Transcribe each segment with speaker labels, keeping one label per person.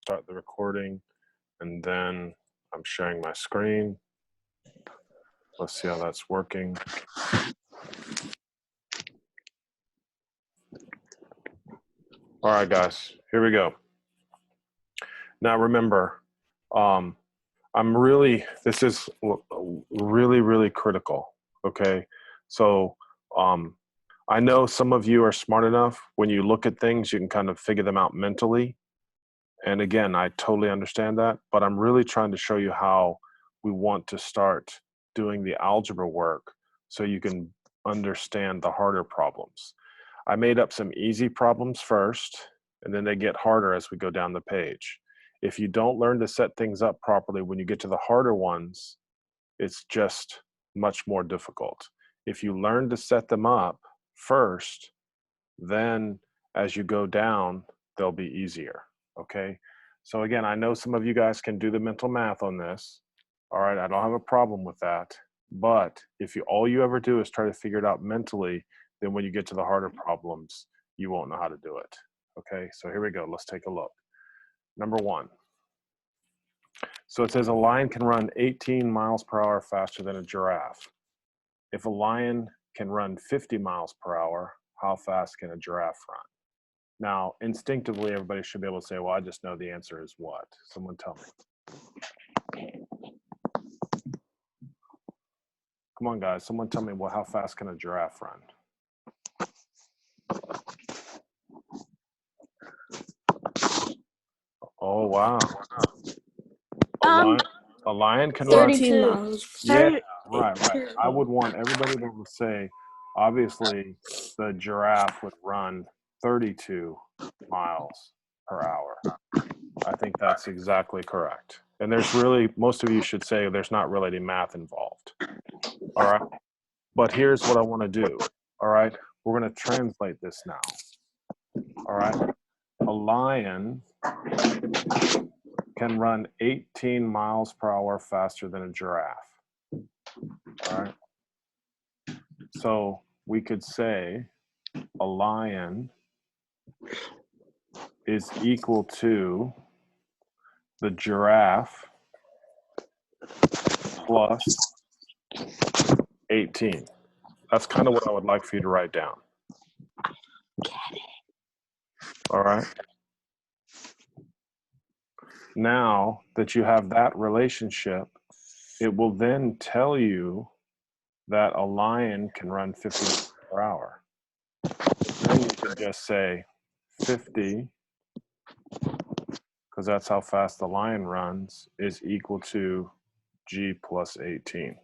Speaker 1: start the recording, and then I'm sharing my screen. Let's see how that's working. All right, guys, here we go. Now remember, this is really critical, okay? So I know some of you are smart enough, when you look at things, you can kind of figure them out mentally. And again, I totally understand that, but I'm really trying to show you how we want to start doing the algebra work so you can understand the harder problems. I made up some easy problems first, and then they get harder as we go down the page. If you don't learn to set things up properly when you get to the harder ones, it's just much more difficult. If you learn to set them up first, then as you go down, they'll be easier, okay? So again, I know some of you guys can do the mental math on this. All right, I don't have a problem with that. But if all you ever do is try to figure it out mentally, then when you get to the harder problems, you won't know how to do it. Okay, so here we go. Let's take a look. Number one. So it says a lion can run 18 miles per hour faster than a giraffe. If a lion can run 50 miles per hour, how fast can a giraffe run? Now, instinctively, everybody should be able to say, well, I just know the answer is what? Someone tell me. Come on, guys. Someone tell me, well, how fast can a giraffe run? Oh, wow. A lion can run
Speaker 2: 32 miles.
Speaker 1: Yeah, right. I would want everybody to be able to say, obviously, the giraffe would run 32 miles per hour. I think that's exactly correct. And there's really, most of you should say there's not really any math involved. All right. But here's what I want to do. All right. We're going to translate this now. All right. A lion can run 18 miles per hour faster than a giraffe. All right. So we could say a lion is equal to the giraffe plus 18. That's kind of what I would like for you to write down. All right. Now that you have that relationship, it will then tell you that a lion can run 50 miles per hour. Then you can just say 50, because that's how fast the lion runs, is equal to G plus 18.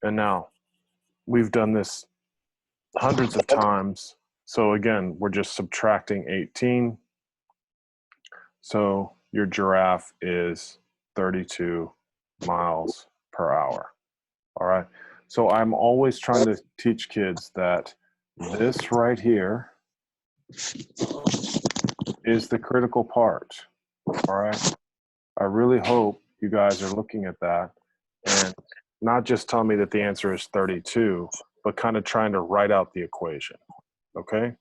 Speaker 1: And now, we've done this hundreds of times. So again, we're just subtracting 18. So your giraffe is 32 miles per hour. All right. So I'm always trying to teach kids that this right here is the critical part. All right. I really hope you guys are looking at that and not just tell me that the answer is 32, but kind of trying to write out the equation. Okay.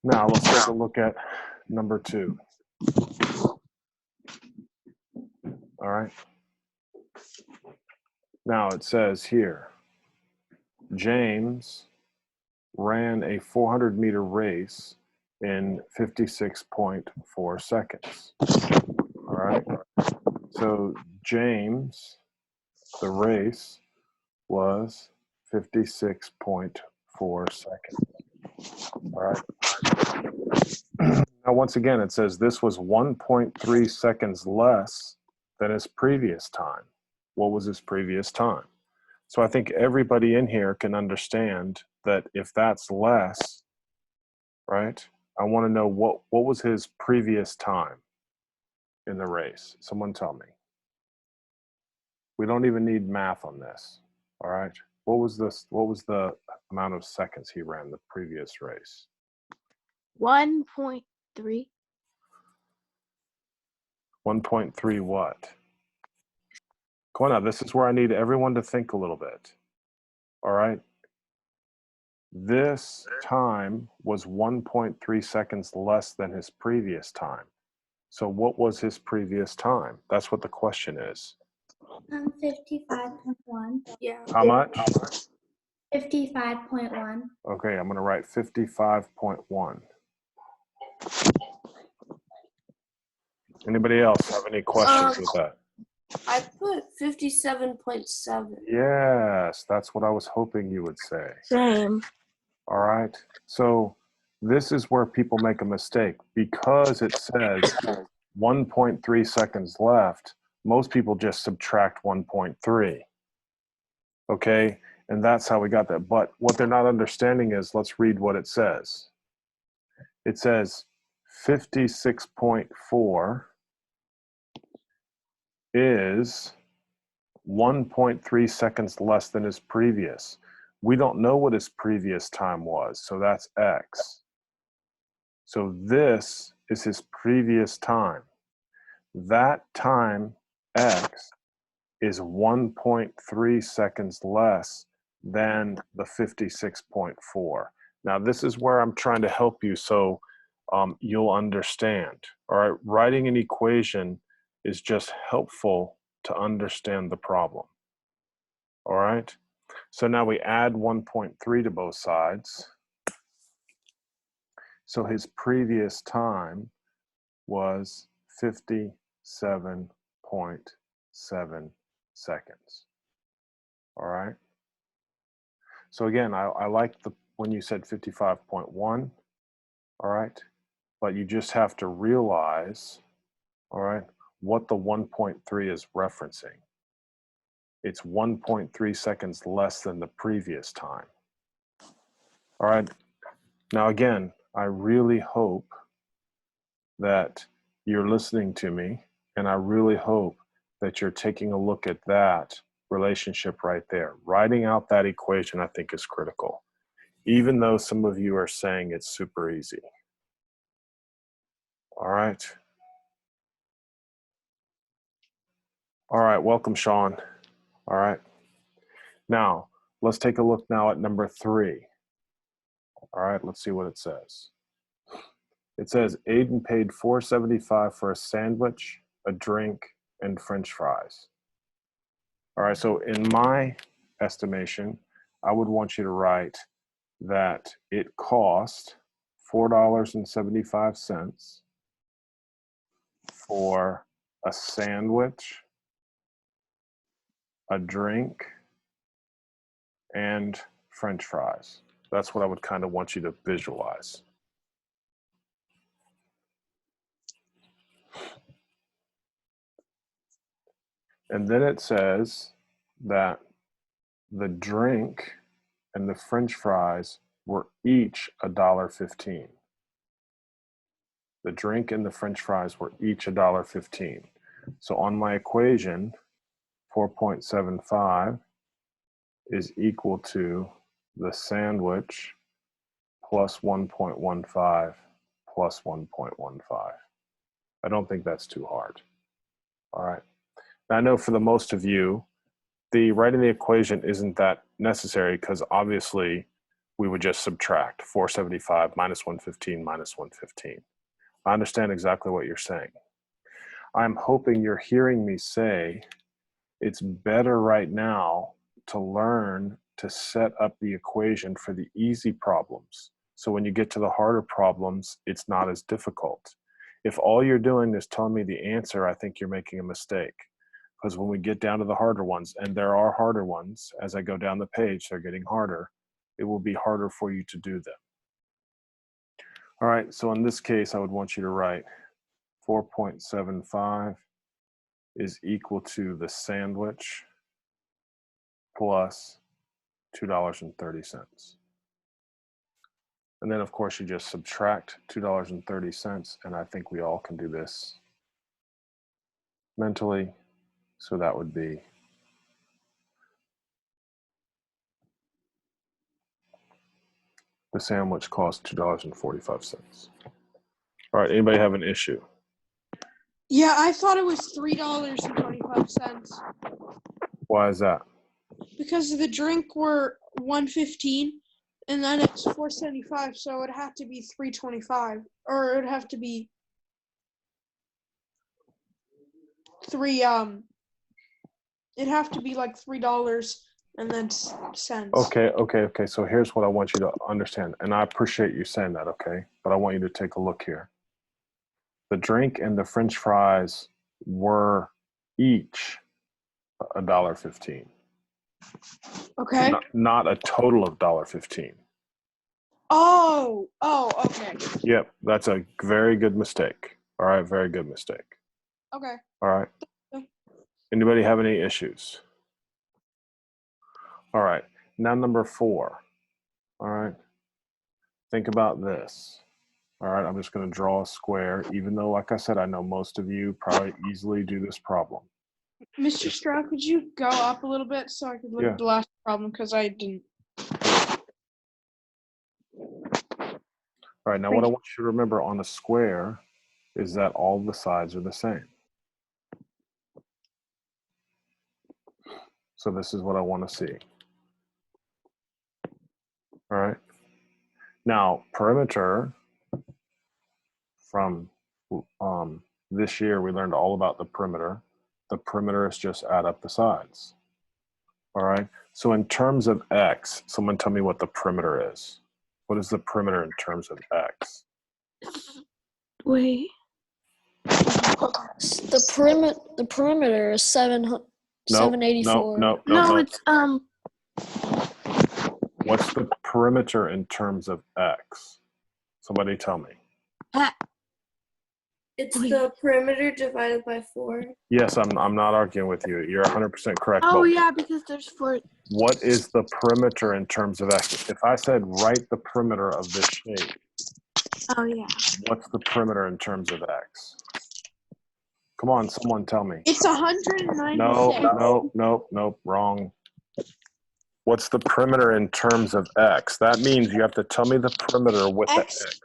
Speaker 1: Now let's take a look at number 2. All right. Now it says here, James ran a 400-meter race in 56.4 seconds. All right. So James, the race was 56.4 seconds. All right. Now, once again, it says this was 1.3 seconds less than his previous time. What was his previous time? So I think everybody in here can understand that if that's less, right? I want to know what was his previous time in the race. Someone tell me. We don't even need math on this. All right. What was the amount of seconds he ran the previous race?
Speaker 2: 1.3.
Speaker 1: 1.3 what? Come on now, this is where I need everyone to think a little bit. All right. this time was 1.3 seconds less than his previous time. So what was his previous time? That's what the question is.
Speaker 3: 55.1.
Speaker 2: Yeah.
Speaker 1: How much?
Speaker 3: 55.1.
Speaker 1: Okay, I'm going to write 55.1. Anybody else have any questions with that?
Speaker 4: I put 57.7.
Speaker 1: Yes, that's what I was hoping you would say.
Speaker 2: Same.
Speaker 1: All right. So this is where people make a mistake. Because it says 1.3 seconds left, most people just subtract 1.3. Okay? And that's how we got that. But what they're not understanding is, let's read what it says. It says 56.4 is 1.3 seconds less than his previous. We don't know what his previous time was, so that's X. So this is his previous time. That time, X, is 1.3 seconds less than the 56.4. Now, this is where I'm trying to help you so you'll understand. All right, writing an equation is just helpful to understand the problem. All right, so now we add 1.3 to both sides. So his previous time was 57.7 seconds. All right. So again, I like when you said 55.1. All right. But you just have to realize, all right, what the 1.3 is referencing. It's 1.3 seconds less than the previous time. All right. Now, again, I really hope that you're listening to me, and I really hope that you're taking a look at that relationship right there. Writing out that equation, I think, is critical, even though some of you are saying it's super easy. All right. All right, welcome, Sean. All right. Now, let's take a look now at number 3. All right, let's see what it says. It says Aiden paid $4.75 for a sandwich, a drink, and French fries. All right, so in my estimation, I would want you to write that it cost $4.75 for a sandwich, a drink, and French fries. That's what I would kind of want you to visualize. And then it says that the drink and the French fries were each $1.15. The drink and the French fries were each $1.15. So on my equation, 4.75 is equal to the sandwich plus 1.15 plus 1.15. I don't think that's too hard. All right. Now, I know for the most of you, the writing the equation isn't that necessary because obviously we would just subtract 475 minus 115 minus 115. I understand exactly what you're saying. I'm hoping you're hearing me say it's better right now to learn to set up the equation for the easy problems. So when you get to the harder problems, it's not as difficult. If all you're doing is telling me the answer, I think you're making a mistake. Because when we get down to the harder ones, and there are harder ones, as I go down the page, they're getting harder, it will be harder for you to do them. All right, so in this case, I would want you to write 4.75 is equal to the sandwich plus $2.30. And then, of course, you just subtract $2.30, and I think we all can do this mentally. So that would be the sandwich cost $2.45. All right, anybody have an issue?
Speaker 5: Yeah, I thought it was $3.25
Speaker 1: Why is that?
Speaker 5: because the drink were $1.15 and then it's 475, so it'd have to be 325, or it'd have to be it'd have to be like $3 and then cents.
Speaker 1: Okay. So here's what I want you to understand, and I appreciate you saying that, okay? But I want you to take a look here. The drink and the French fries were each $1.15.
Speaker 5: Okay.
Speaker 1: Not a total of $1.15.
Speaker 5: Oh, okay.
Speaker 1: Yep, that's a very good mistake. All right, very good mistake.
Speaker 5: Okay.
Speaker 1: All right.
Speaker 5: Okay.
Speaker 1: Anybody have any issues? All right. Now number 4. All right. Think about this. All right, I'm just going to draw a square, even though, like I said, I know most of you probably easily do this problem.
Speaker 5: Mr. Stroud, could you go up a little bit so I could look
Speaker 1: Yeah.
Speaker 5: at the last problem, because I didn't.
Speaker 1: All right, now what I want you to remember on a square is that all the sides are the same. So this is what I want to see. All right. Now, perimeter, from this year, we learned all about the perimeter. The perimeter is just add up the sides. All right. So in terms of x, someone tell me what the perimeter is. What is the perimeter in terms of x?
Speaker 2: Wait.
Speaker 3: The perimeter is 784.
Speaker 2: No, it's
Speaker 1: What's the perimeter in terms of x? Somebody tell me.
Speaker 4: It's
Speaker 2: Wait.
Speaker 4: the perimeter divided by 4.
Speaker 1: Yes, I'm not arguing with you. You're 100% correct.
Speaker 2: oh
Speaker 1: but
Speaker 2: yeah, because there's 4.
Speaker 1: what is the perimeter in terms of x? If I said write the perimeter of this shape,
Speaker 2: Oh yeah.
Speaker 1: what's the perimeter in terms of x? Come on, someone tell me.
Speaker 5: It's 196.
Speaker 1: No, wrong. What's the perimeter in terms of x? That means you have to tell me the perimeter with the
Speaker 5: X.
Speaker 1: x.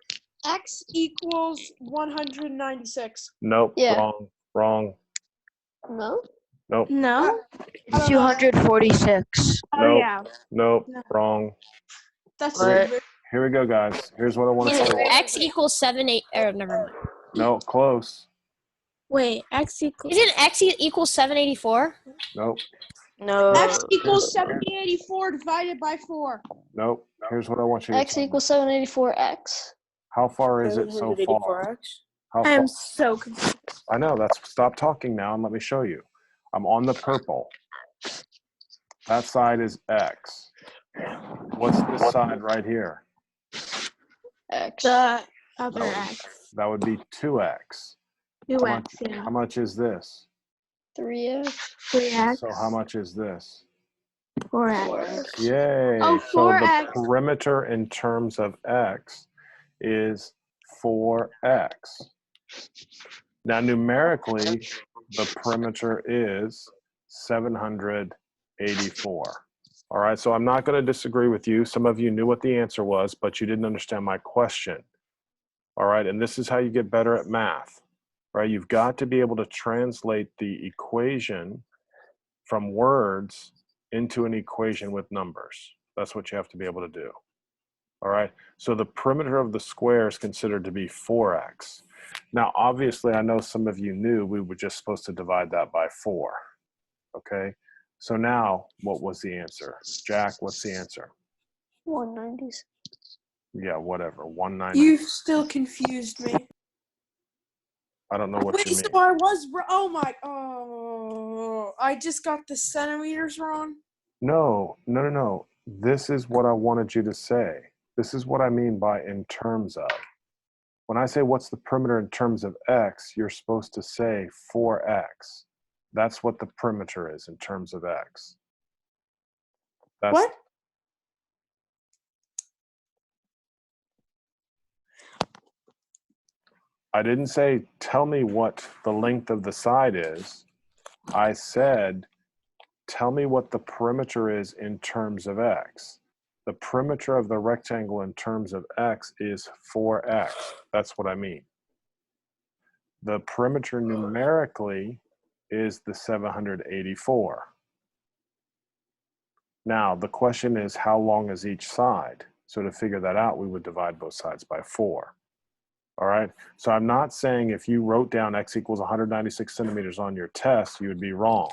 Speaker 5: X equals 196.
Speaker 1: Nope,
Speaker 3: Yeah.
Speaker 1: wrong.
Speaker 3: No?
Speaker 1: Nope,
Speaker 2: No.
Speaker 5: I don't know.
Speaker 6: 246.
Speaker 2: Oh
Speaker 1: nope,
Speaker 2: yeah.
Speaker 1: nope,
Speaker 2: No.
Speaker 1: wrong.
Speaker 5: That's
Speaker 6: What?
Speaker 5: stupid.
Speaker 1: Here we go, guys. Here's what I want to
Speaker 3: Is
Speaker 1: show you.
Speaker 3: X equals 78? Or never mind.
Speaker 1: No, close.
Speaker 2: Wait. X equals.
Speaker 3: Isn't X equals 784?
Speaker 1: Nope,
Speaker 6: No.
Speaker 5: X equals 7084 divided by 4.
Speaker 1: nope. Here's what I want you to
Speaker 3: X
Speaker 1: tell me.
Speaker 3: equals 784X.
Speaker 1: How far is it so far?
Speaker 6: 784x.
Speaker 1: How
Speaker 2: I
Speaker 1: far?
Speaker 2: am so confused.
Speaker 1: I know. Stop talking now and let me show you. I'm on the purple. That side is x. What's this side right here?
Speaker 3: X.
Speaker 2: The other
Speaker 1: No.
Speaker 2: X.
Speaker 1: That would be 2x.
Speaker 2: 2X. Yeah.
Speaker 1: How much is this?
Speaker 3: 3X.
Speaker 2: 3X.
Speaker 1: So how much is this?
Speaker 2: 4X.
Speaker 1: Yay.
Speaker 2: Oh,
Speaker 1: So the
Speaker 2: 4x.
Speaker 1: perimeter in terms of x is 4x. Now, numerically, the perimeter is 784. All right, so I'm not going to disagree with you. Some of you knew what the answer was, but you didn't understand my question. All right, and this is how you get better at math. Right, you've got to be able to translate the equation from words into an equation with numbers. That's what you have to be able to do. All right, so the perimeter of the square is considered to be 4x. Now, obviously, I know some of you knew we were just supposed to divide that by 4. Okay, so now what was the answer? Jack, what's the answer?
Speaker 3: 190s.
Speaker 1: Yeah, whatever, 190.
Speaker 5: You still confused me.
Speaker 1: I don't know what
Speaker 5: Wait,
Speaker 1: you
Speaker 5: so
Speaker 1: mean.
Speaker 5: I was. Oh, I just got the centimeters wrong.
Speaker 1: No. This is what I wanted you to say. This is what I mean by in terms of. When I say what's the perimeter in terms of x, you're supposed to say 4x. That's what the perimeter is in terms of x. That's,
Speaker 5: What?
Speaker 1: I didn't say tell me what the length of the side is. I said tell me what the perimeter is in terms of x. The perimeter of the rectangle in terms of x is 4x. That's what I mean. The perimeter numerically is the 784. Now, the question is, how long is each side? So to figure that out, we would divide both sides by 4. All right. So I'm not saying if you wrote down x equals 196 centimeters on your test, you would be wrong.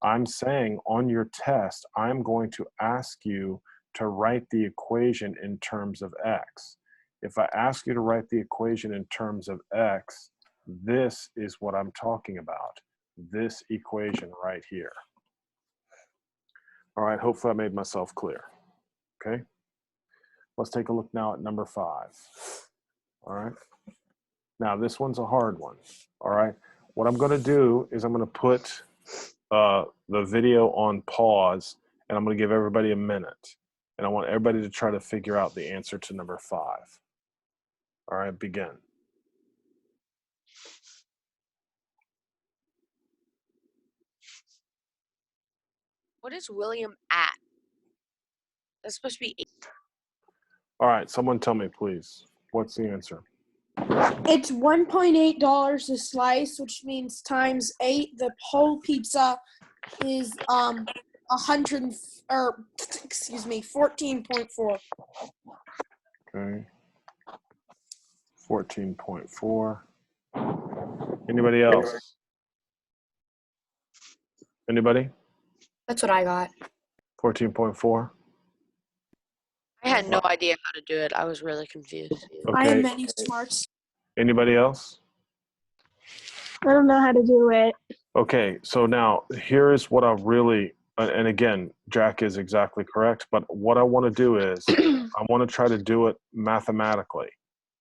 Speaker 1: I'm saying on your test, I'm going to ask you to write the equation in terms of x. If I ask you to write the equation in terms of x, this is what I'm talking about. This equation right here. All right, hopefully I made myself clear. Okay. Let's take a look now at number 5. All right. Now this one's a hard one. All right. What I'm going to do is I'm going to put the video on pause, and I'm going to give everybody a minute. And I want everybody to try to figure out the answer to number 5. All right, begin.
Speaker 6: What is William at? That's supposed to be 8.
Speaker 1: All right, someone tell me, please. What's the answer?
Speaker 5: It's $1.8 a slice, which means times 8. The whole pizza is 14.4.
Speaker 1: Okay. 14.4. Anybody else? Anybody?
Speaker 7: That's what I got.
Speaker 1: 14.4.
Speaker 6: I had no idea how to do it. I was really confused.
Speaker 5: I have
Speaker 1: Okay.
Speaker 5: many smarts.
Speaker 1: Anybody else?
Speaker 2: I don't know how to do it.
Speaker 1: Okay, so now here is what I really, and again, Jack is exactly correct, but what I want to do is I want to try to do it mathematically.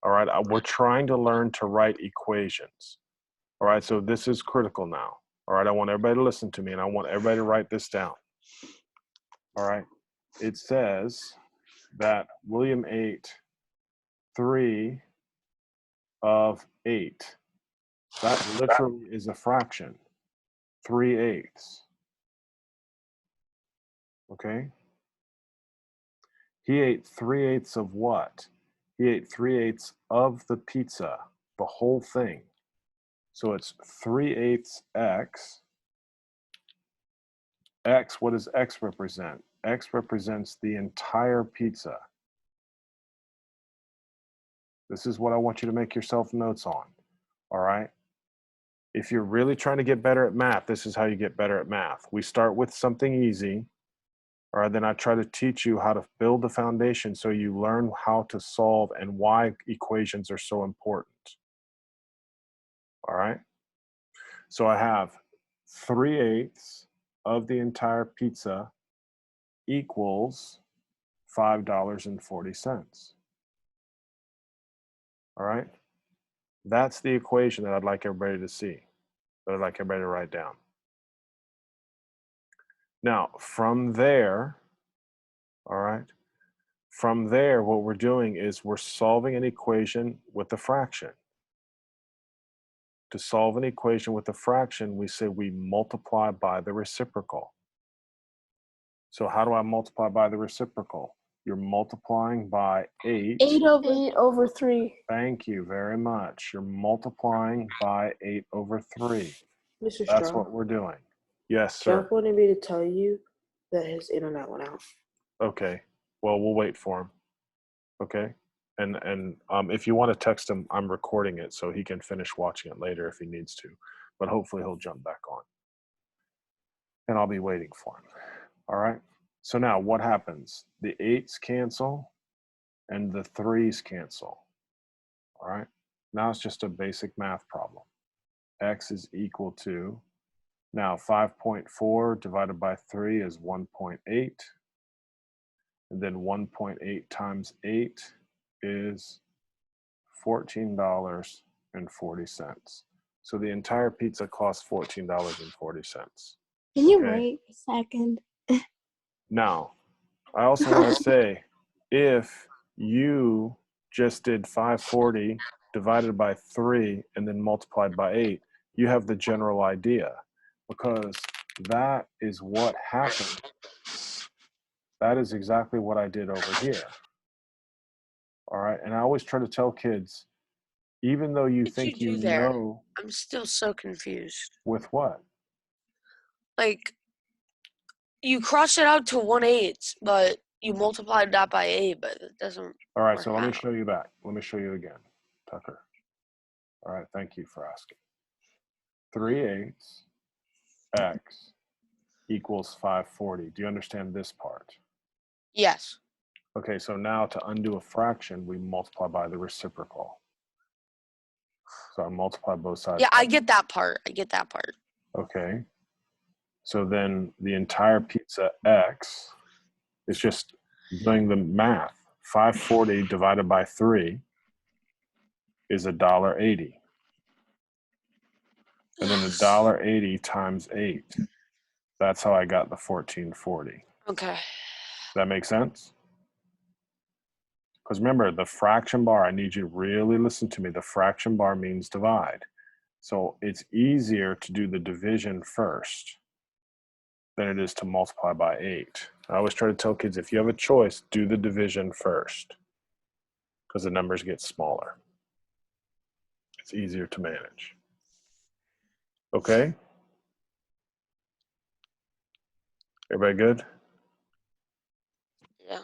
Speaker 1: All right, we're trying to learn to write equations. All right, so this is critical now. All right, I want everybody to listen to me, and I want everybody to write this down. All right, it says that William ate 3 of 8. That literally is a fraction. 3/8. Okay. He ate 3/8 of what? He ate 3/8 of the pizza, the whole thing. So it's 3/8 x. X, what does x represent? X represents the entire pizza. This is what I want you to make yourself notes on. All right. If you're really trying to get better at math, this is how you get better at math. We start with something easy. All right, then I try to teach you how to build the foundation so you learn how to solve and why equations are so important. All right, so I have 3/8 of the entire pizza equals $5.40. All right, that's the equation that I'd like everybody to see, that I'd like everybody to write down. Now, from there, all right, from there, what we're doing is we're solving an equation with a fraction. To solve an equation with a fraction, we say we multiply by the reciprocal. So how do I multiply by the reciprocal? You're multiplying by 8.
Speaker 3: 8 over 3.
Speaker 1: Thank you very much. You're multiplying by 8 over 3.
Speaker 8: Mr.
Speaker 1: That's
Speaker 8: Strong,
Speaker 1: what we're doing. Yes, sir.
Speaker 8: Jeff wanted me to tell you that his internet went out.
Speaker 1: Okay. Well, we'll wait for him. Okay. And if you want to text him, I'm recording it so he can finish watching it later if he needs to. But hopefully he'll jump back on. And I'll be waiting for him. All right. So now what happens? The 8s cancel and the 3s cancel. All right. Now it's just a basic math problem. X is equal to, now 5.4 divided by 3 is 1.8. And then 1.8 times 8 is $14.40. So the entire pizza costs $14.40.
Speaker 2: Can you
Speaker 1: Okay.
Speaker 2: wait a second?
Speaker 1: Now, I also want to say, if you just did 540 divided by 3 and then multiplied by 8, you have the general idea, because that is what happened. That is exactly what I did over here. All right. And I always try to tell kids, even though you
Speaker 6: What did
Speaker 1: think
Speaker 6: you
Speaker 1: you
Speaker 6: do there?
Speaker 1: know
Speaker 6: I'm still so confused.
Speaker 1: with what?
Speaker 6: Like, you cross it out to 1/8, but You multiplied that by 8, but it doesn't.
Speaker 1: All right,
Speaker 6: work
Speaker 1: so let me
Speaker 6: out.
Speaker 1: show you back. Let me show you again, Tucker. All right, thank you for asking. 3/8 x equals 540. Do you understand this part?
Speaker 6: Yes.
Speaker 1: Okay, so now to undo a fraction, we multiply by the reciprocal. So I multiply both sides.
Speaker 6: Yeah,
Speaker 1: by
Speaker 6: I get that part.
Speaker 1: Okay. So then the entire pizza x is just doing the math. 540 divided by 3 is $1.80. And then $1.80 times 8. That's how I got the 1440.
Speaker 6: Okay.
Speaker 1: That make sense? Because remember, the fraction bar, I need you to really listen to me. The fraction bar means divide. So it's easier to do the division first than it is to multiply by 8. I always try to tell kids, if you have a choice, do the division first because the numbers get smaller. It's easier to manage. Okay? Everybody good?
Speaker 6: Yeah.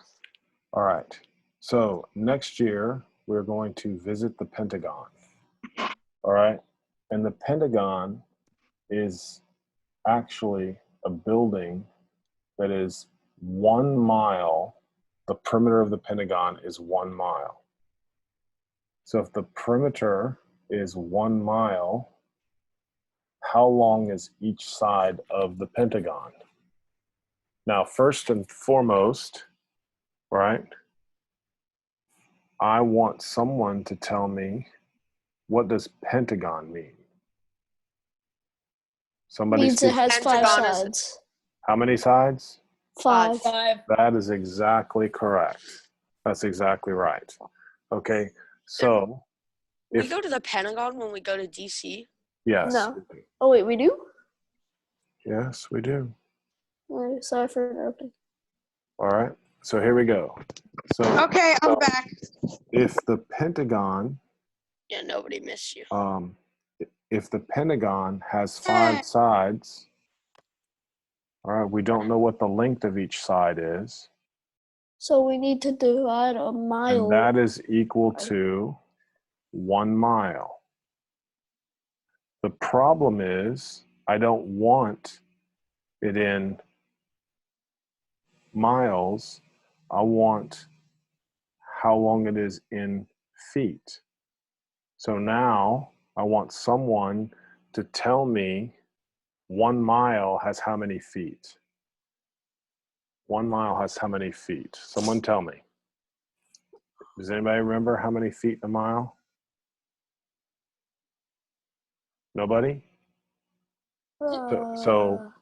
Speaker 1: All right. So next year, we're going to visit the Pentagon. All right? And the Pentagon is actually a building that is 1 mile. The perimeter of the Pentagon is 1 mile. So if the perimeter is 1 mile, how long is each side of the Pentagon? Now, first and foremost, right, I want someone to tell me, what does Pentagon mean? Somebody
Speaker 5: Means it
Speaker 1: speak.
Speaker 5: has 5
Speaker 6: Pentagon is-
Speaker 5: sides.
Speaker 1: How many sides?
Speaker 5: 5.
Speaker 3: 5.
Speaker 1: That is exactly correct. That's exactly right. Okay, so
Speaker 6: We
Speaker 1: if
Speaker 6: go to the Pentagon when we go to DC.
Speaker 1: yes,
Speaker 5: No. Oh, wait, we do?
Speaker 1: yes, we do.
Speaker 5: Oh, sorry for interrupting.
Speaker 1: All right, so here we go. So
Speaker 5: Okay, I'm back.
Speaker 1: if the Pentagon,
Speaker 6: Yeah, nobody missed you.
Speaker 1: if the Pentagon has 5 sides, all right, we don't know what the length of each side is,
Speaker 5: So we need to divide a mile.
Speaker 1: and that is equal to 1 mile. The problem is I don't want it in miles. I want how long it is in feet. So now I want someone to tell me 1 mile has how many feet? 1 mile has how many feet? Someone tell me. Does anybody remember how many feet in a mile? Nobody? So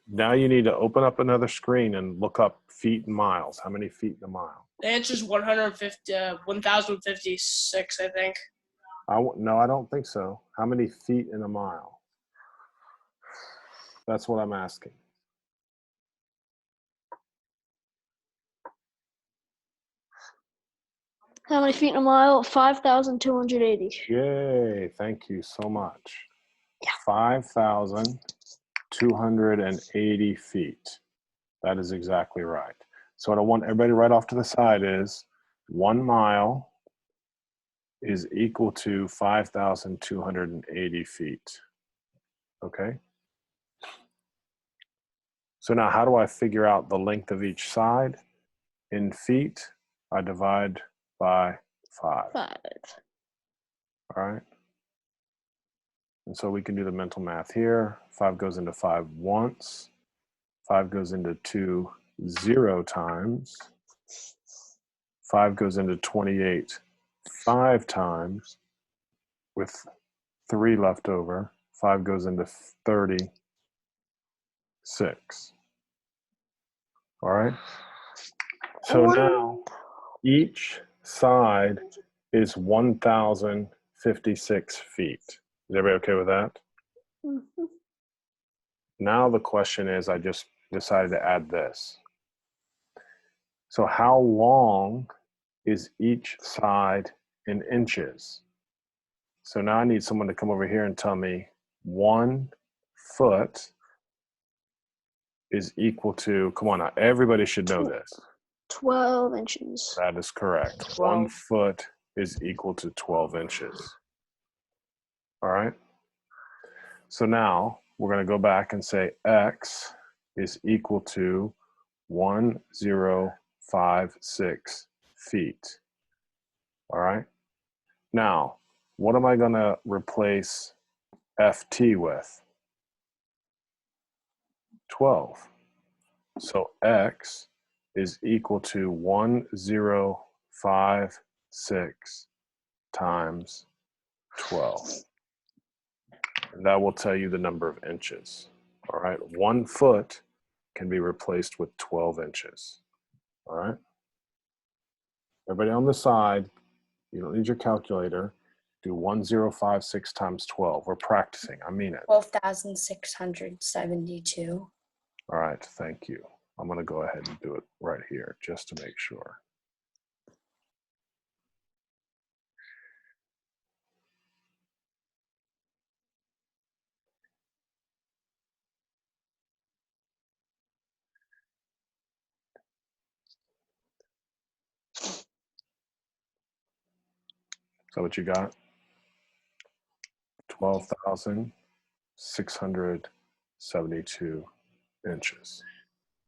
Speaker 1: now you need to open up another screen and look up feet and miles. How many feet in a mile?
Speaker 3: The answer is 1,056, I think.
Speaker 1: No, I don't think so. How many feet in a mile? That's what I'm asking.
Speaker 5: How many feet in a mile? 5,280.
Speaker 1: Yay, thank you so much. 5,280 feet. That is exactly right. So what I want everybody to write off to the side is 1 mile is equal to 5,280 feet. Okay? So now how do I figure out the length of each side? In feet, I divide by 5.
Speaker 5: 5.
Speaker 1: All right? And so we can do the mental math here. 5 goes into 5 once. 5 goes into 2 0 times. 5 goes into 28 5 times with 3 left over. 5 goes into 36. All right? So now each side is 1,056 feet. Is everybody okay with that?
Speaker 5: Mm-hmm.
Speaker 1: Now the question is, I just decided to add this. So how long is each side in inches? So now I need someone to come over here and tell me 1 foot is equal to, come on now, everybody should know this.
Speaker 2: 12 inches.
Speaker 1: That is correct. 1
Speaker 8: 12.
Speaker 1: foot is equal to 12 inches. All right. So now we're going to go back and say x is equal to 1056 feet. All right. Now, what am I going to replace ft with? 12. So x is equal to 1056 times 12. And that will tell you the number of inches. All right. 1 foot can be replaced with 12 inches. All right. Everybody on the side, you don't need your calculator. Do 1056 times 12. We're practicing. I mean it.
Speaker 7: 12,672.
Speaker 1: All right. Thank you. I'm going to go ahead and do it right here just to make sure. Is that what you got? 12,672 inches.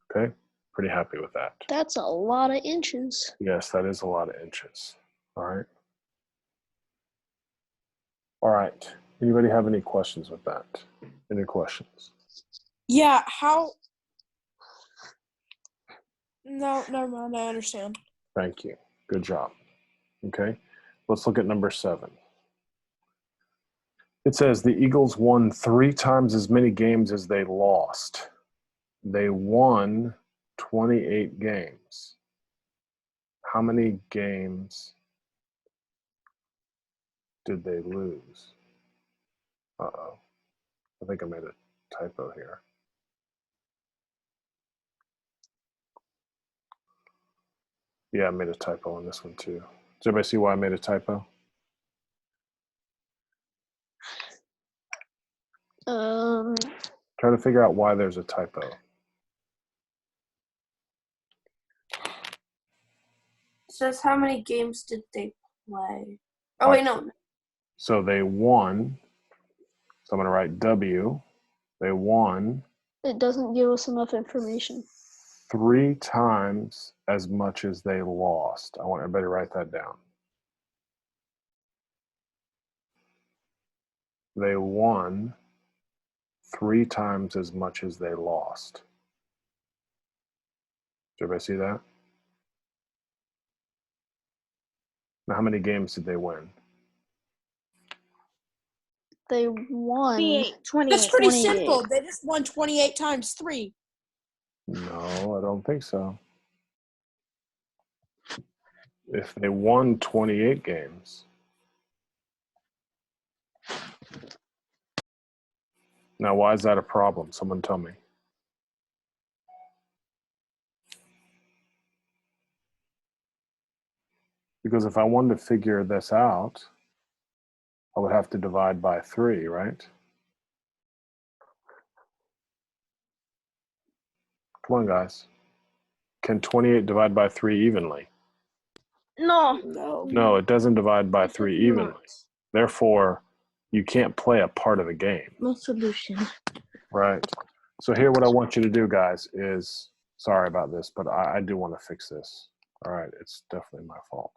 Speaker 1: Okay. Pretty happy with that.
Speaker 2: That's a lot of inches.
Speaker 1: Yes, that is a lot of inches. All right. All right. Anybody have any questions with that? Any questions?
Speaker 5: Yeah, how? No, never mind. I understand.
Speaker 1: Thank you. Good job. Okay. Let's look at number 7. It says the Eagles won 3 times as many games as they lost. They won 28 games. How many games did they lose? Uh-oh. I think I made a typo here. Yeah, I made a typo on this one too. Does everybody see why I made a typo? Try to figure out why there's a typo.
Speaker 4: It says how many games did they play? Oh wait, no.
Speaker 1: So they won. So I'm going to write W. They won
Speaker 2: It doesn't give us enough information.
Speaker 1: 3 times as much as they lost. I want everybody to write that down. They won 3 times as much as they lost. Did everybody see that? Now, how many games did they win?
Speaker 2: They won. 28.
Speaker 5: That's pretty
Speaker 2: 28.
Speaker 5: simple. They just won 28 times 3.
Speaker 1: No, I don't think so. If they won 28 games. Now, why is that a problem? Someone tell me. Because if I wanted to figure this out, I would have to divide by 3, right? Come on, guys. Can 28 divide by 3 evenly?
Speaker 2: No.
Speaker 8: No.
Speaker 1: No, it doesn't divide by
Speaker 2: It
Speaker 1: 3
Speaker 2: does
Speaker 1: evenly.
Speaker 2: not.
Speaker 1: Therefore, you can't play a part of the game,
Speaker 2: No solution.
Speaker 1: right? So here what I want you to do, guys, is, sorry about this, but I do want to fix this. All right, it's definitely my fault.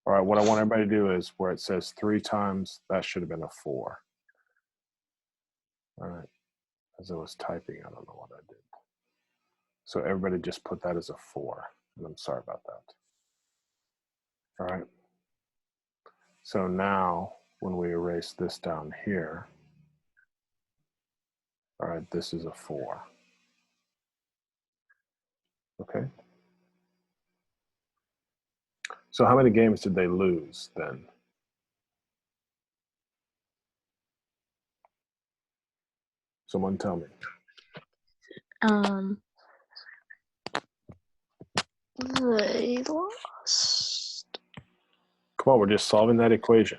Speaker 1: All right, what I want everybody to do is where it says 3 times, that should have been a 4. All right, as I was typing, I don't know what I did. So everybody just put that as a 4, and I'm sorry about that. All right. So now when we erase this down here, all right, this is a 4. Okay. So how many games did they lose then? Someone tell me.
Speaker 2: They lost.
Speaker 1: Come on, we're just solving that equation.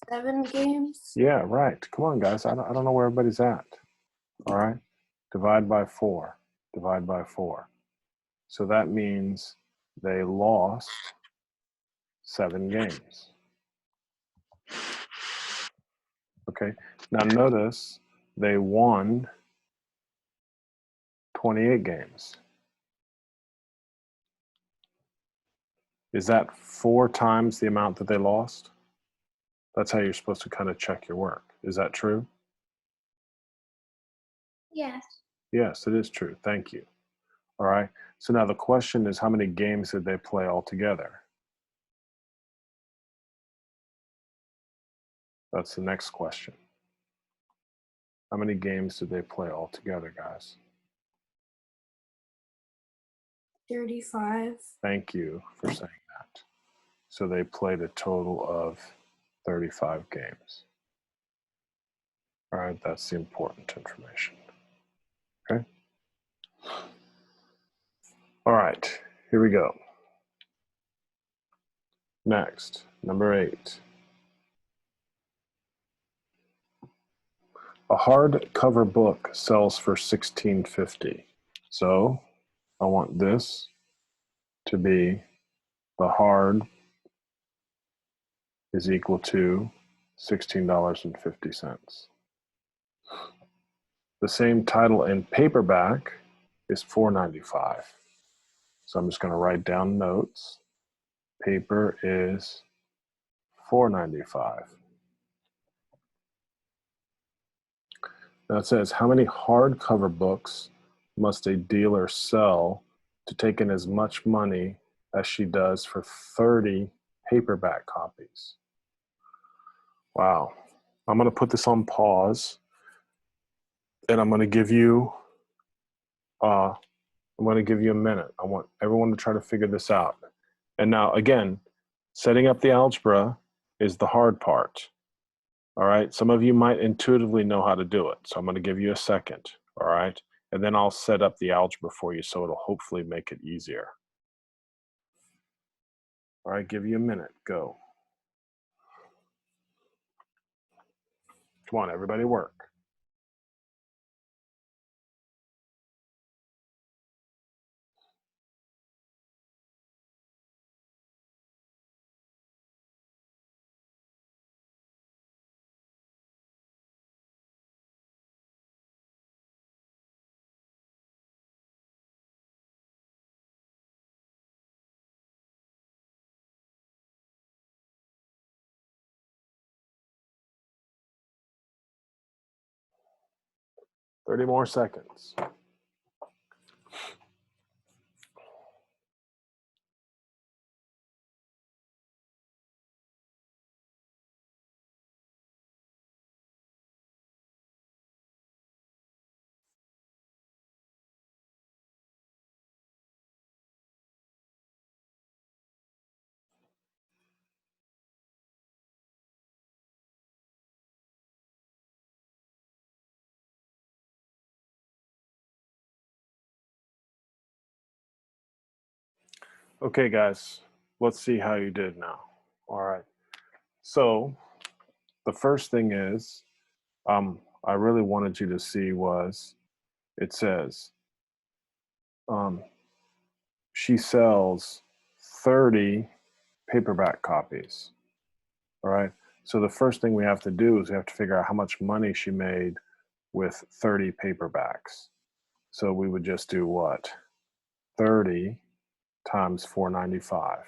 Speaker 4: Seven games?
Speaker 1: Yeah, right. Come on, guys. I don't know where everybody's at. All right. divide by 4, divide by 4. So that means they lost 7 games. Okay, now notice they won 28 games. Is that 4 times the amount that they lost? That's how you're supposed to kind of check your work. Is that true?
Speaker 9: Yes.
Speaker 1: Yes, it is true. Thank you. All right. So now the question is, how many games did they play altogether? That's the next question. How many games did they play altogether, guys?
Speaker 4: 35.
Speaker 1: Thank you for saying that. So they played a total of 35 games. All right, that's the important information. Okay. All right, here we go. Next, number 8. A hardcover book sells for $16.50. So I want this to be the hard is equal to $16.50. The same title in paperback is $4.95. So I'm just going to write down notes. Paper is $4.95. Now it says, how many hardcover books must a dealer sell to take in as much money as she does for 30 paperback copies? Wow. I'm going to put this on pause, and I'm going to give you a minute. I want everyone to try to figure this out. And now, again, setting up the algebra is the hard part. All right. Some of you might intuitively know how to do it. So I'm going to give you a second. All right. And then I'll set up the algebra for you so it'll hopefully make it easier. All right. Give you a minute. Go. Come on, everybody work. Thirty more seconds. Okay, guys, let's see how you did now. All right. So the first thing is, I really wanted you to see was, it says, she sells 30 paperback copies. All right. So the first thing we have to do is we have to figure out how much money she made with 30 paperbacks. So we would just do what? 30 times $4.95.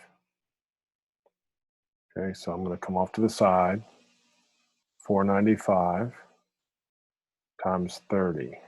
Speaker 1: Okay, so I'm going to come off to the side. $4.95 times 30.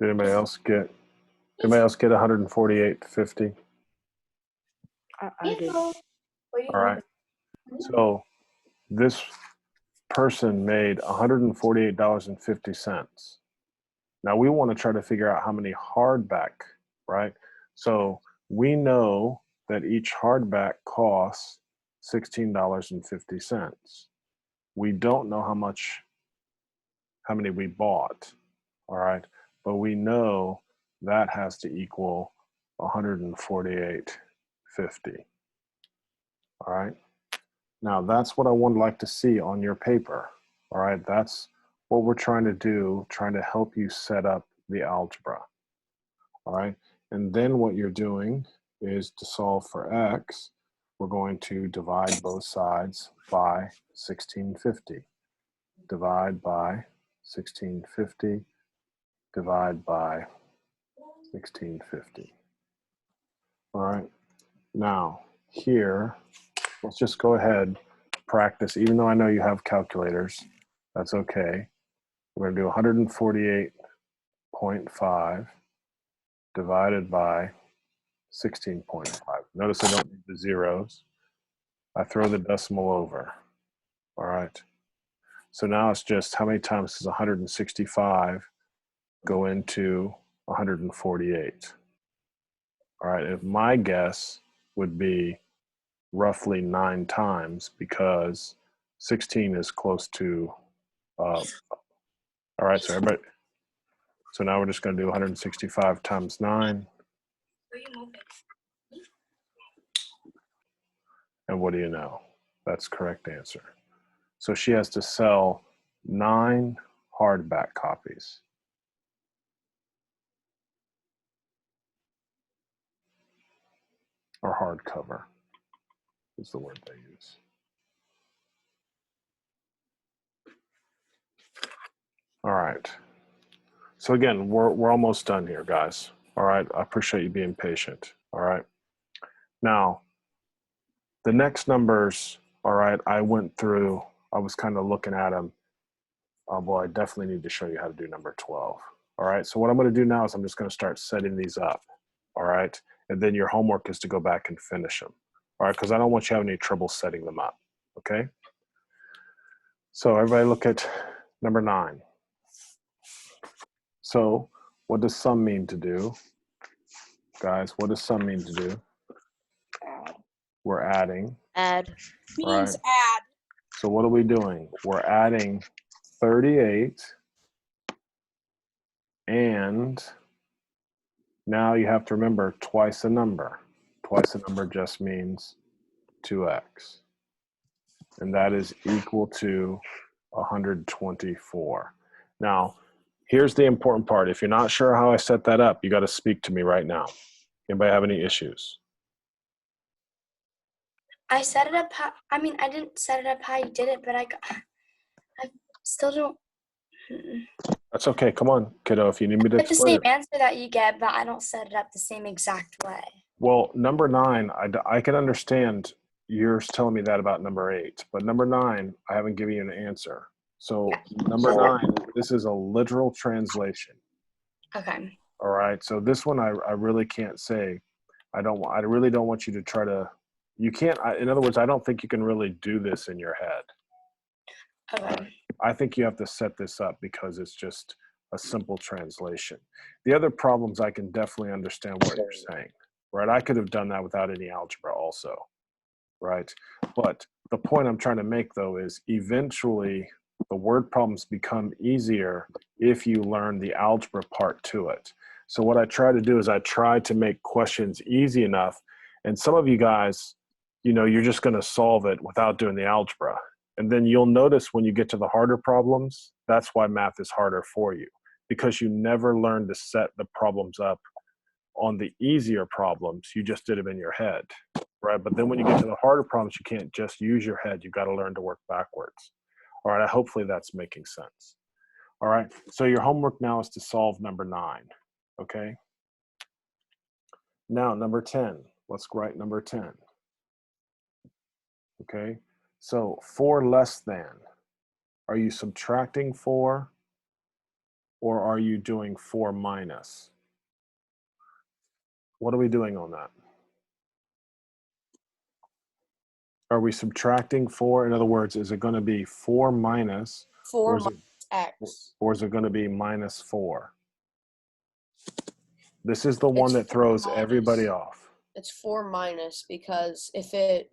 Speaker 1: Did anybody else get 148.50?
Speaker 8: I did.
Speaker 1: All right. So this person made $148.50. Now we want to try to figure out how many hardback, right? So we know that each hardback costs $16.50. we don't know how many we bought, all right? But we know that has to equal 148.50, all right? Now, that's what I would like to see on your paper, all right? That's what we're trying to do, trying to help you set up the algebra, all right? And then what you're doing is to solve for x, we're going to divide both sides by 1650. Divide by 1650, divide by 1650. All right, now here, let's just go ahead, practice, even though I know you have calculators, that's okay. We're gonna do 148.5 divided by 16.5. Notice I don't need the zeros. I throw the decimal over, all right? So now it's just how many times does 165 go into 148? All right, if my guess would be roughly 9 times because 16 is close to, all right, so everybody, so now we're just gonna do 165 times 9. And what do you know? That's correct answer. So she has to sell 9 hardback copies. Or hardcover is the word they use. All right. So again, we're almost done here, guys. All right. I appreciate you being patient. All right. Now, the next numbers, all right, I went through, I was kind of looking at them. Well, I definitely need to show you how to do number 12. All right. So what I'm going to do now is I'm just going to start setting these up. All right. And then your homework is to go back and finish them. All right. Because I don't want you having any trouble setting them up. Okay. So everybody look at number 9. So what does sum mean to do? Guys, what does sum mean to do? We're adding.
Speaker 6: Add.
Speaker 5: Means
Speaker 1: Right.
Speaker 5: add.
Speaker 1: So what are we doing? We're adding 38 and now you have to remember twice a number. Twice a number just means 2x. And that is equal to 124. Now, here's the important part. If you're not sure how I set that up, you got to speak to me right now. Anybody have any issues?
Speaker 7: I set it up. I didn't set it up how you did it, but I still don't.
Speaker 1: That's okay. Come on, kiddo. If you need me to
Speaker 7: It's the
Speaker 1: explain
Speaker 7: same
Speaker 1: it.
Speaker 7: answer that you get, but I don't set it up the same exact way.
Speaker 1: Well, number 9, I can understand you're telling me that about number 8, but number 9, I haven't given you an answer. So number 9, this is a literal translation.
Speaker 7: Okay.
Speaker 1: All right. So this one, I really can't say. I really don't want you to try to. You can't. In other words, I don't think you can really do this in your head.
Speaker 7: Okay.
Speaker 1: I think you have to set this up because it's just a simple translation. The other problems, I can definitely understand what you're saying. Right. I could have done that without any algebra also. Right. But the point I'm trying to make, though, is eventually the word problems become easier if you learn the algebra part to it. So what I try to do is I try to make questions easy enough. And some of you guys, you're just going to solve it without doing the algebra. And then you'll notice when you get to the harder problems, that's why math is harder for you, because you never learned to set the problems up on the easier problems. You just did them in your head, right? But then when you get to the harder problems, you can't just use your head. You've got to learn to work backwards. All right, hopefully that's making sense. All right, so your homework now is to solve number 9, okay? Now, number 10, let's write number 10. Okay, so 4 less than. Are you subtracting 4 or are you doing 4 minus? What are we doing on that? Are we subtracting 4? In other words, is it going to be 4 minus
Speaker 3: 4
Speaker 1: or is
Speaker 3: minus x.
Speaker 1: or is it going to be minus 4? This is the one
Speaker 3: It's
Speaker 1: that
Speaker 3: 4
Speaker 1: throws
Speaker 3: minus.
Speaker 1: everybody off.
Speaker 3: It's 4 minus because if it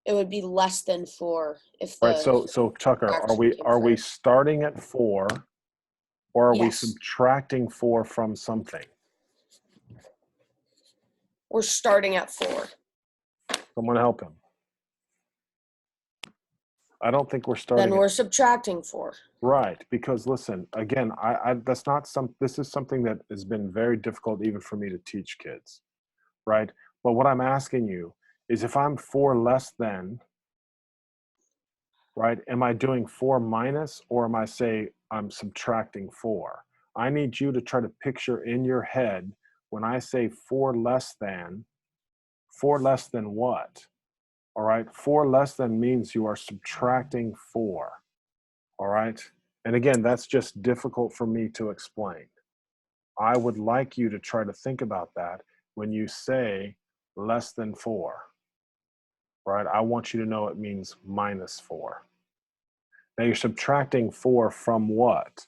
Speaker 3: it would be less than 4 if the
Speaker 1: Right. So Tucker,
Speaker 3: fraction came
Speaker 1: are we
Speaker 3: first.
Speaker 1: starting at 4, or are we
Speaker 3: Yes.
Speaker 1: subtracting 4 from something?
Speaker 3: We're starting at 4.
Speaker 1: Someone help him. I don't think we're starting.
Speaker 3: Then we're subtracting 4.
Speaker 1: Right, because listen, again, that's not this is something that has been very difficult even for me to teach kids, right? But what I'm asking you is, if I'm 4 less than, right, am I doing 4 minus, or am I I'm subtracting 4? I need you to try to picture in your head, when I say 4 less than what? All right, 4 less than means you are subtracting 4. All right. And again, that's just difficult for me to explain. I would like you to try to think about that when you say less than 4. Right. I want you to know it means minus 4. Now you're subtracting 4 from what?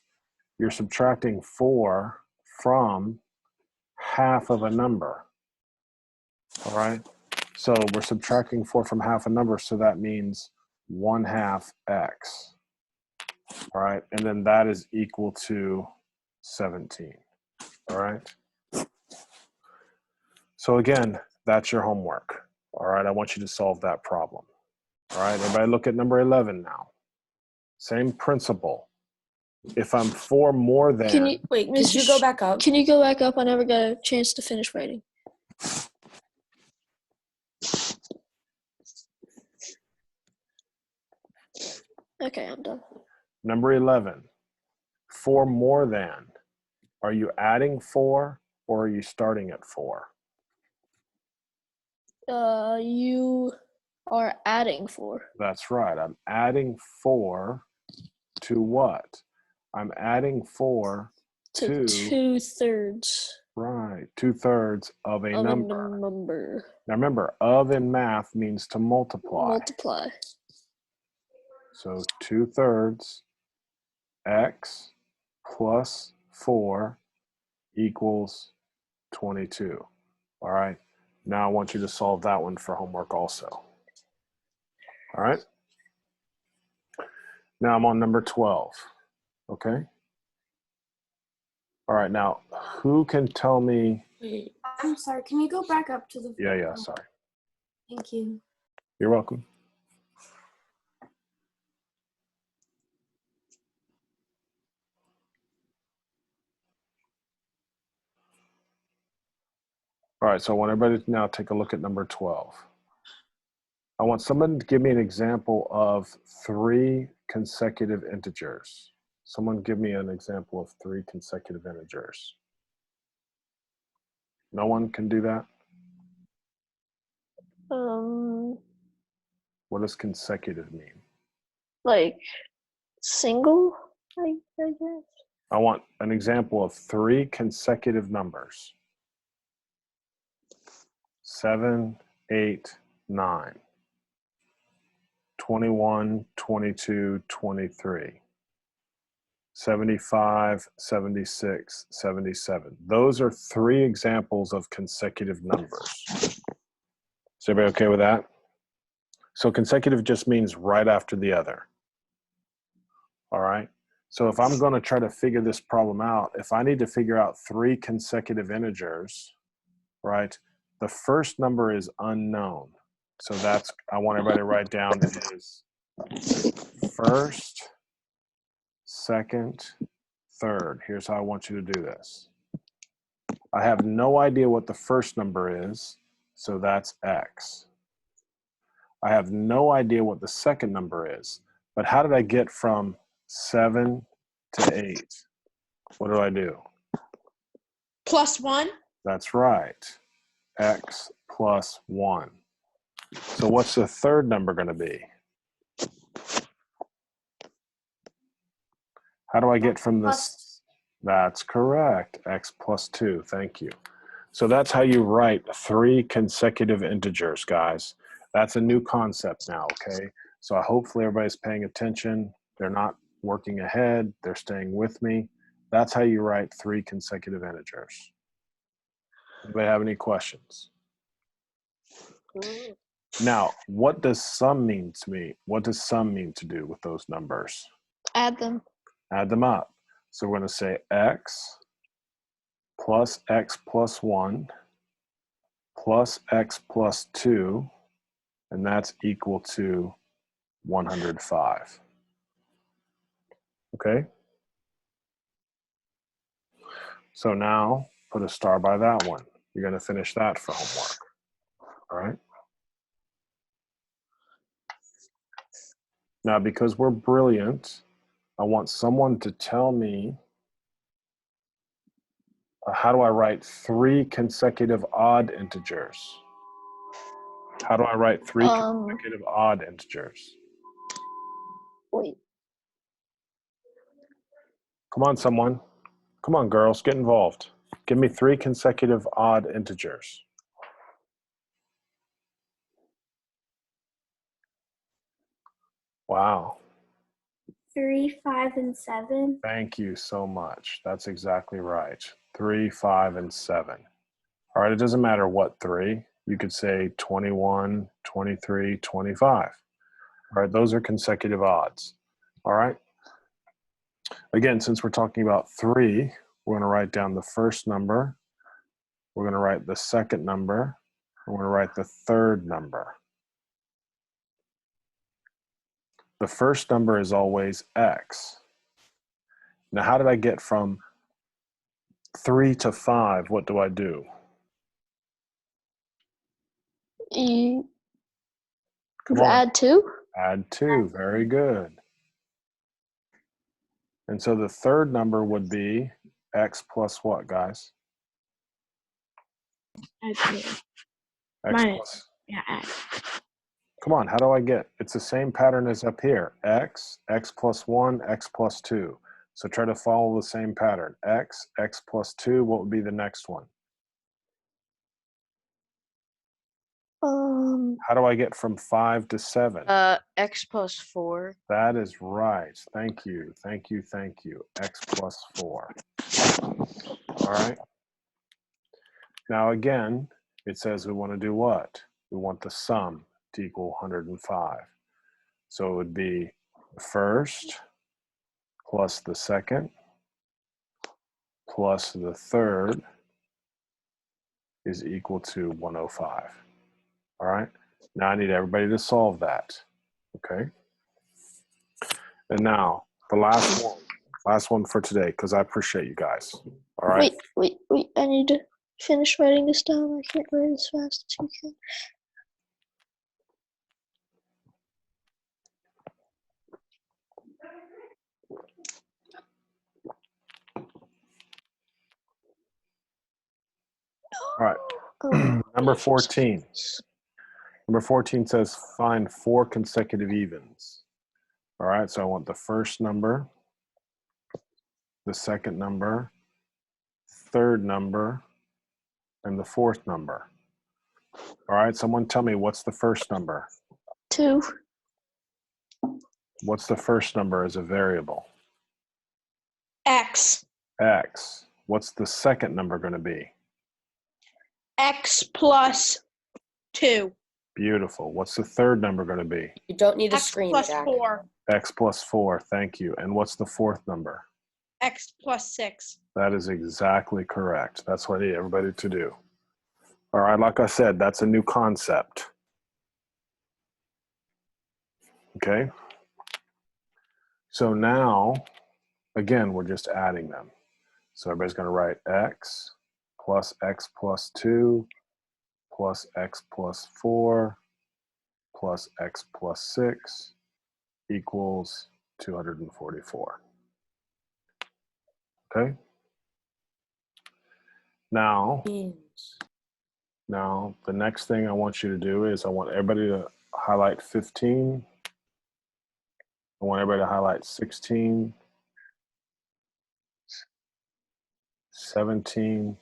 Speaker 1: You're subtracting 4 from half of a number. All right. So we're subtracting 4 from half a number. So that means 1/2 x. All right. And then that is equal to 17. All right. So again, that's your homework. All right. I want you to solve that problem. All right. Everybody look at number 11 now. Same principle. If I'm 4 more than.
Speaker 2: Can you
Speaker 3: Wait,
Speaker 2: Mr.
Speaker 3: could you go back up?
Speaker 2: Can you go back up? I never got a chance to finish writing. Okay, I'm done.
Speaker 1: Number 11. 4 more than. Are you adding 4, or are you starting at 4?
Speaker 2: You are adding 4.
Speaker 1: That's right. I'm adding 4 to what? I'm adding 4
Speaker 2: To
Speaker 1: to
Speaker 2: 2/3
Speaker 1: right, 2/3 of a
Speaker 2: of
Speaker 1: number.
Speaker 2: a number.
Speaker 1: Now remember, of in math means to multiply.
Speaker 2: Multiply.
Speaker 1: So 2/3 x plus 4 equals 22. All right. Now I want you to solve that one for homework also. All right. Now I'm on number 12. Okay. All right. Now, who can tell me?
Speaker 3: Wait,
Speaker 4: I'm sorry. Can you go back up to the?
Speaker 1: Yeah. Sorry.
Speaker 4: Thank you.
Speaker 1: You're welcome. All right, so I want everybody to now take a look at number 12. I want someone to give me an example of 3 consecutive integers. Someone give me an example of 3 consecutive integers. No one can do that? What does consecutive mean?
Speaker 2: Like single, I guess.
Speaker 1: I want an example of 3 consecutive numbers. 7, 8, 9. 21, 22, 23. 75, 76, 77. Those are 3 examples of consecutive numbers. Is everybody okay with that? So consecutive just means right after the other. All right. So if I'm going to try to figure this problem out, if I need to figure out 3 consecutive integers, right, the first number is unknown. So that's, I want everybody to write down is first, second, third. Here's how I want you to do this. I have no idea what the first number is, so that's x. I have no idea what the second number is, but how did I get from 7 to 8? What do I do?
Speaker 5: Plus 1.
Speaker 1: That's right, x plus 1. So what's the third number going to be? How do I get from this? That's correct, x plus 2. Thank you. So that's how you write 3 consecutive integers, guys. That's a new concept now, okay? So hopefully everybody's paying attention. They're not working ahead. They're staying with me. That's how you write 3 consecutive integers. Anybody have any questions? Now, what does sum mean to me? What does sum mean to do with those numbers?
Speaker 2: Add them.
Speaker 1: Add them up. So we're going to say x plus x plus 1 plus x plus 2, and that's equal to 105. Okay? So now put a star by that one. You're going to finish that for homework. All right? Now, because we're brilliant, I want someone to tell me how do I write 3 consecutive odd integers? How do I write 3 consecutive odd integers?
Speaker 2: Wait.
Speaker 1: Come on, someone. Come on, girls, get involved. Give me 3 consecutive odd integers. Wow.
Speaker 7: 3, 5, and 7.
Speaker 1: Thank you so much. That's exactly right. 3, 5, and 7. All right, it doesn't matter what 3. You could say 21, 23, 25. All right, those are consecutive odds. All right. Again, since we're talking about 3, we're going to write down the first number. We're going to write the second number. We're going to write the third number. The first number is always x. Now, how did I get from 3 to 5? What do I do?
Speaker 2: You
Speaker 1: Come on.
Speaker 2: add 2?
Speaker 1: Add 2. Very good. And so the third number would be x plus what, guys?
Speaker 8: X.
Speaker 1: X
Speaker 8: Minus.
Speaker 1: plus.
Speaker 8: Yeah, X.
Speaker 1: Come on, how do I get? It's the same pattern as up here. X, x plus 1, x plus 2. So try to follow the same pattern. X, x plus 2, what would be the next one? How do I get from 5 to 7?
Speaker 6: X plus 4.
Speaker 1: That is right. Thank you. Thank you. Thank you. X plus 4. All right. Now again, it says we want to do what? We want the sum to equal 105. So it would be the first plus the second plus the third is equal to 105. All right. Now I need everybody to solve that. Okay. And now the last one for today, because I appreciate you guys. All right.
Speaker 2: Wait. I need to finish writing this down. I can't write as fast as you can.
Speaker 1: All right. Number 14. Number 14 says find 4 consecutive evens. All right, so I want the first number, the second number, third number, and the fourth number. All right, someone tell me what's the first number?
Speaker 2: 2.
Speaker 1: What's the first number as a variable?
Speaker 5: X.
Speaker 1: X. What's the second number going to be?
Speaker 5: X plus 2.
Speaker 1: Beautiful. What's the third number going to be?
Speaker 3: You don't need a
Speaker 5: X
Speaker 3: screen,
Speaker 5: plus
Speaker 3: Jack.
Speaker 5: 4.
Speaker 1: X plus 4. Thank you. And what's the fourth number?
Speaker 5: X plus 6.
Speaker 1: That is exactly correct. That's what I need everybody to do. All right, like I said, that's a new concept. Okay. So now, again, we're just adding them. So everybody's going to write x plus 2 plus x plus 4 plus x plus 6 equals 244. Okay. Now the next thing I want you to do is I want everybody to highlight 15. I want everybody to highlight 16, 17,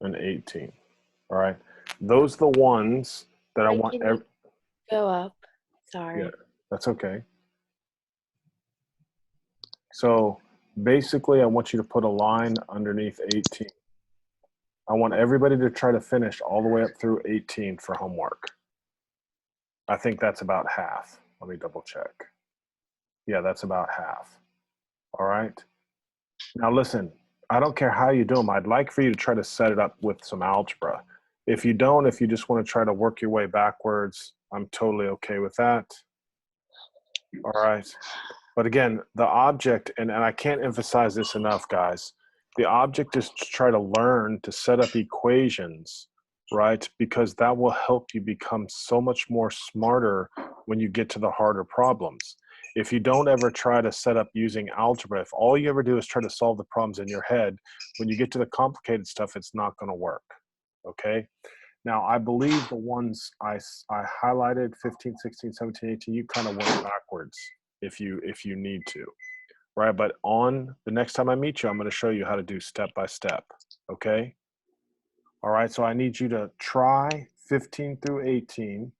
Speaker 1: and 18. All right. Those are the ones that I want.
Speaker 8: Go up. Sorry.
Speaker 1: Yeah, that's okay. So basically, I want you to put a line underneath 18. I want everybody to try to finish all the way up through 18 for homework. I think that's about half. Let me double check. Yeah, that's about half. All right. Now listen, I don't care how you do them. I'd like for you to try to set it up with some algebra. If you don't, if you just want to try to work your way backwards, I'm totally okay with that. All right. But again, the object, and I can't emphasize this enough, guys, the object is to try to learn to set up equations, right? Because that will help you become so much more smarter when you get to the harder problems. If you don't ever try to set up using algebra, if all you ever do is try to solve the problems in your head, when you get to the complicated stuff, it's not going to work, okay? Now, I believe the ones I highlighted, 15, 16, 17, 18, you kind of went backwards if you need to, right? But on the next time I meet you, I'm going to show you how to do step by step, okay? All right, so I need you to try 15 through 18,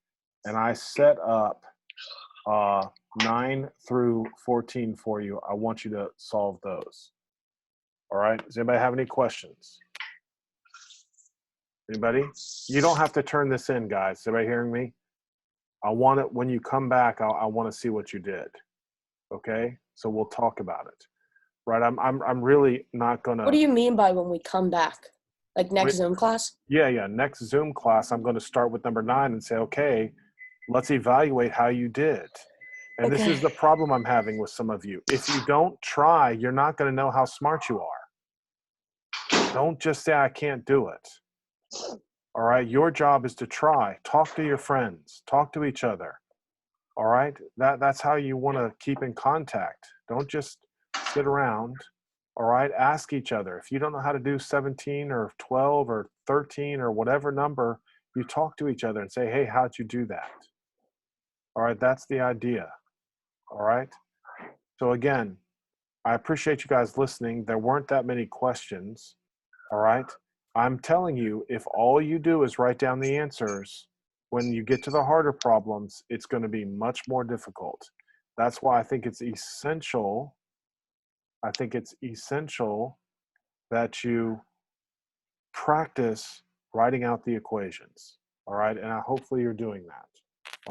Speaker 1: and I set up 9 through 14 for you. I want you to solve those. All right, does anybody have any questions? Anybody? You don't have to turn this in, guys. Is everybody hearing me? I want it when you come back. I want to see what you did. Okay, so we'll talk about it. Right? I'm really not gonna.
Speaker 3: What do you mean by when we come back? Like next Zoom class?
Speaker 1: Yeah. Next Zoom class, I'm going to start with number 9 and say, okay, let's evaluate how you did. And this is the problem I'm having with some of you. If you don't try, you're not going to know how smart you are. Don't just say I can't do it. All right, your job is to try. Talk to your friends. Talk to each other. All right, that's how you want to keep in contact. Don't just sit around. All right, ask each other. If you don't know how to do 17 or 12 or 13 or whatever number, you talk to each other and say, hey, how'd you do that? All right, that's the idea. All right, so again, I appreciate you guys listening. There weren't that many questions. All right, I'm telling you, if all you do is write down the answers, when you get to the harder problems, it's going to be much more difficult. That's why I think it's essential. I think it's essential that you practice writing out the equations. All right, and hopefully you're doing that.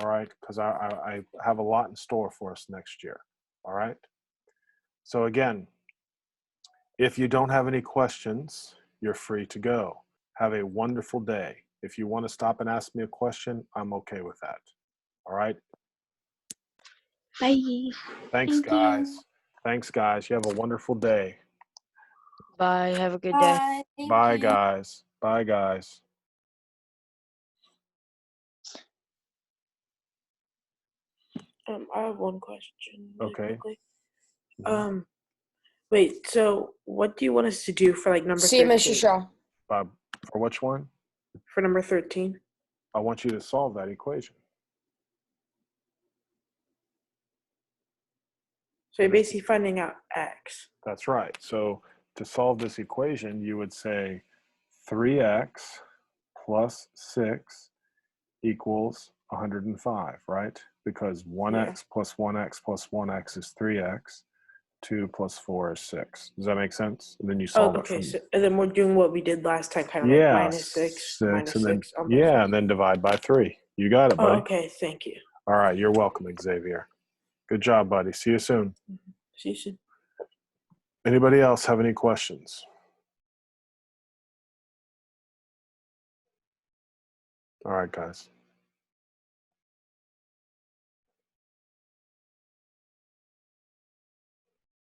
Speaker 1: All right, because I have a lot in store for us next year. All right. So again, if you don't have any questions, you're free to go. Have a wonderful day. If you want to stop and ask me a question, I'm okay with that. All right.
Speaker 8: Bye.
Speaker 1: Thanks,
Speaker 8: Thank
Speaker 1: guys.
Speaker 8: you.
Speaker 1: Thanks, guys. You have a wonderful day.
Speaker 8: Bye. Have a good day.
Speaker 4: Bye. Thank
Speaker 1: Bye,
Speaker 4: you.
Speaker 1: guys. Bye, guys.
Speaker 5: I have one question. Really
Speaker 1: Okay.
Speaker 5: Quickly.
Speaker 1: Mhm.
Speaker 5: Wait. So, what do you want us to do for like number
Speaker 3: See you,
Speaker 5: 13?
Speaker 3: Mr. Shaw.
Speaker 1: For which one?
Speaker 5: For number 13.
Speaker 1: I want you to solve that equation.
Speaker 5: So you're basically finding out x.
Speaker 1: That's right. So to solve this equation, you would say 3x plus 6 equals 105, right? Because 1x plus 1x plus 1x is 3x. 2 plus 4 is 6. Does that make sense? And then you
Speaker 5: Oh,
Speaker 1: solve it
Speaker 5: okay.
Speaker 1: from
Speaker 5: So, and then we're doing what we did last time, kind of like minus 6, minus
Speaker 1: and then
Speaker 5: 6. On both
Speaker 1: yeah,
Speaker 5: sides.
Speaker 1: and then divide by 3. You got it,
Speaker 5: Oh,
Speaker 1: buddy.
Speaker 5: okay. Thank you.
Speaker 1: All right, you're welcome, Xavier. Good job, buddy. See you soon.
Speaker 5: See you soon.
Speaker 1: Anybody else have any questions? All right, guys.